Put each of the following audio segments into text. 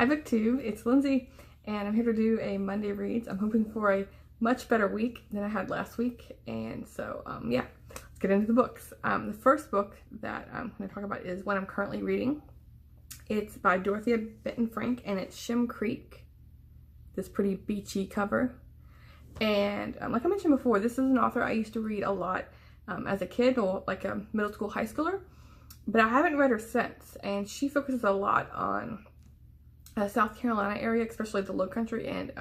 Hi BookTube, it's Lindsay, and I'm here to do a Monday Reads. I'm hoping for a much better week than I had last week, and so yeah, let's get into the books. The first book that I'm going to talk about is one I'm currently reading. It's by Dorothea Benton Frank, and it's Shem Creek, this pretty beachy cover. And like I mentioned before, this is an author I used to read a lot as a kid, or like a middle school, high schooler, but I haven't read her since, and she focuses a lot on South Carolina area, especially the Low Country, and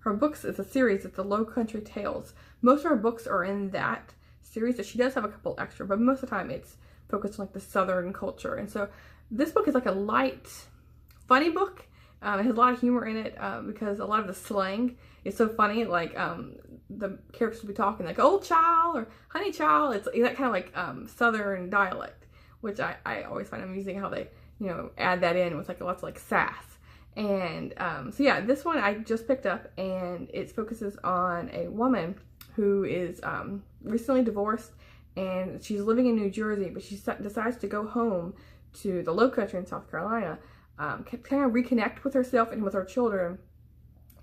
her books is a series. It's the Low Country Tales. Most of her books are in that series, so she does have a couple extra, but most of the time it's focused on like the Southern culture. And so this book is like a light, funny book. It has a lot of humor in it because a lot of the slang is so funny. Like the characters will be talking like "old child" or "honey child." It's that kind of like Southern dialect, which I always find amusing how they, you know, add that in with like lots of like sass. And so yeah, this one I just picked up, and it focuses on a woman who is recently divorced, and she's living in New Jersey, but she decides to go home to the Low Country in South Carolina, kind of reconnect with herself and with her children,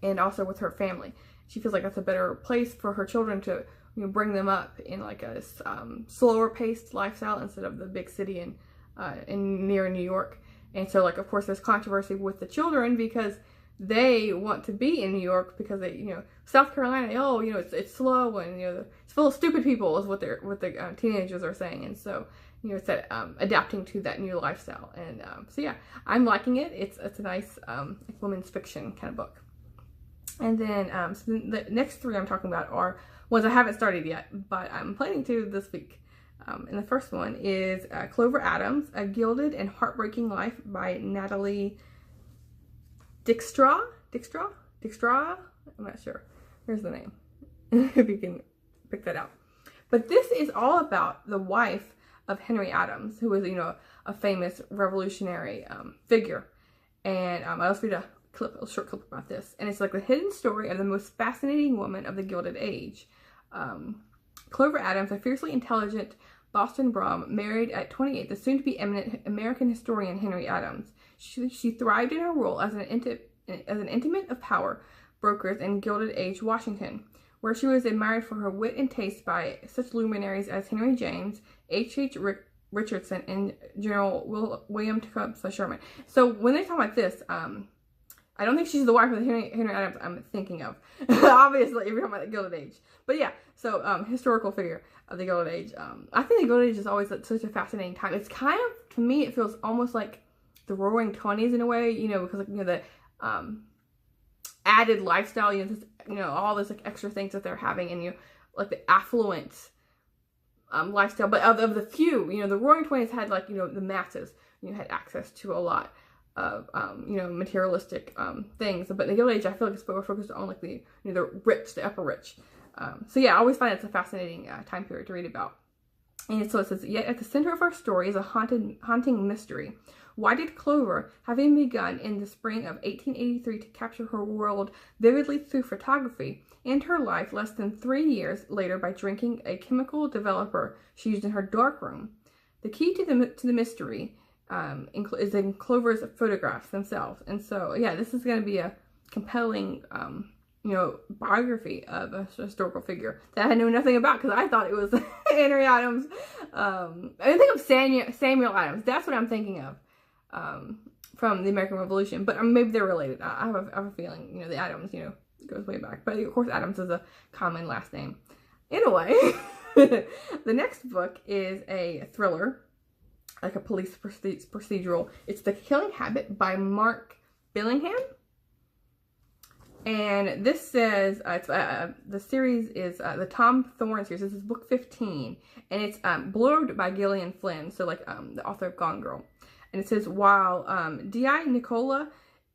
and also with her family. She feels like that's a better place for her children to, you know, bring them up in like a slower paced lifestyle instead of the big city in near New York. And so, like, of course, there's controversy with the children because they want to be in New York because they, you know, South Carolina, oh, you know, it's slow, and, you know, it's full of stupid people is what the teenagers are saying. And so, you know, it's that adapting to that new lifestyle. And so yeah, I'm liking it. It's a nice like women's fiction kind of book. And then so the next three I'm talking about are ones I haven't started yet, but I'm planning to this week. And the first one is Clover Adams, A Gilded and Heartbreaking Life by Natalie Dykstra? I'm not sure. Here's the name, if you can pick that out. But this is all about the wife of Henry Adams, who was, you know, a famous revolutionary figure. And I'll just read a short clip about this. And it's like the hidden story of the most fascinating woman of the Gilded Age. Clover Adams, a fiercely intelligent Boston Brom, married at 28 the soon-to-be eminent American historian Henry Adams. She thrived in her role as an intimate of power brokers in Gilded Age Washington, where she was admired for her wit and taste by such luminaries as Henry James, H.H. Richardson, and General William Tecumseh Sherman. So when they talk about this, I don't think she's the wife of Henry Adams I'm thinking of. Obviously, if you're talking about the Gilded Age. But yeah, so historical figure of the Gilded Age. I think the Gilded Age is always such a fascinating time. It's kind of, to me, it feels almost like the Roaring Twenties in a way, you know, because like, you know, the added lifestyle, you know, all this like extra things that they're having, and you know, like the affluent lifestyle. But of the few, you know, the Roaring Twenties had like, you know, the masses, you know, had access to a lot of you know, materialistic things. But in the Gilded Age, I feel like it's more focused on like the, you know, the rich, the upper rich. So yeah, I always find it's a fascinating time period to read about. And so it says, yet at the center of our story is a haunting mystery. Why did Clover, having begun in the spring of 1883 to capture her world vividly through photography, end her life less than 3 years later by drinking a chemical developer she used in her darkroom? The key to the mystery is in Clover's photographs themselves. And so yeah, this is going to be a compelling you know, biography of a historical figure that I know nothing about, because I thought it was Henry Adams. I didn't think of Samuel Adams. That's what I'm thinking of from the American Revolution, but maybe they're related. I have a feeling, you know, the Adams, you know, goes way back, but of course Adams is a common last name. Anyway, the next book is a thriller, like a police procedural. It's The Killing Habit by Mark Billingham. And this says, the series is the Tom Thorne series. This is book 15. And it's blurbed by Gillian Flynn, so like the author of Gone Girl. And it says, while D.I. Nicola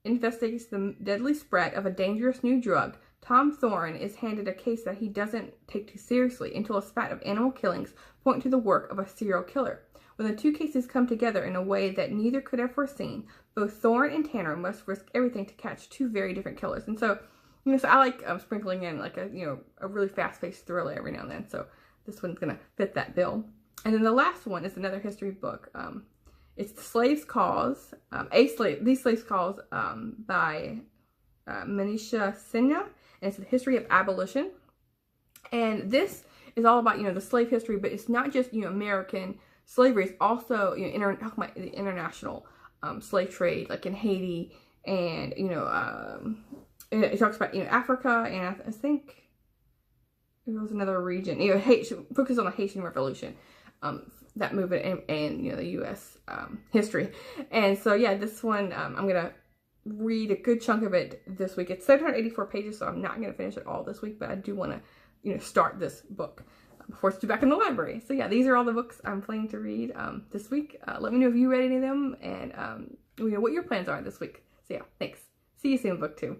investigates the deadly spread of a dangerous new drug, Tom Thorne is handed a case that he doesn't take too seriously until a spat of animal killings point to the work of a serial killer. When the two cases come together in a way that neither could have foreseen, both Thorne and Tanner must risk everything to catch two very different killers. And so, you know, so I like sprinkling in like a, you know, a really fast-paced thriller every now and then. So this one's gonna fit that bill. And then the last one is another history book. It's The Slave's Cause, These Slaves' Cause by Manisha Sinha, and it's the history of abolition. And this is all about, the slave history, but it's not just, American slavery. It's also, talking about the international slave trade, like in Haiti, and, it talks about, Africa, and I think it was another region, focus on the Haitian Revolution, that movement, and the U.S. History. And so, yeah, this one, I'm going to read a good chunk of it this week. It's 784 pages, so I'm not going to finish it all this week, but I do want to, start this book before it's due back in the library. So, yeah, these are all the books I'm planning to read this week. Let me know if you read any of them, and, what your plans are this week. So, yeah, thanks. See you soon, book 2.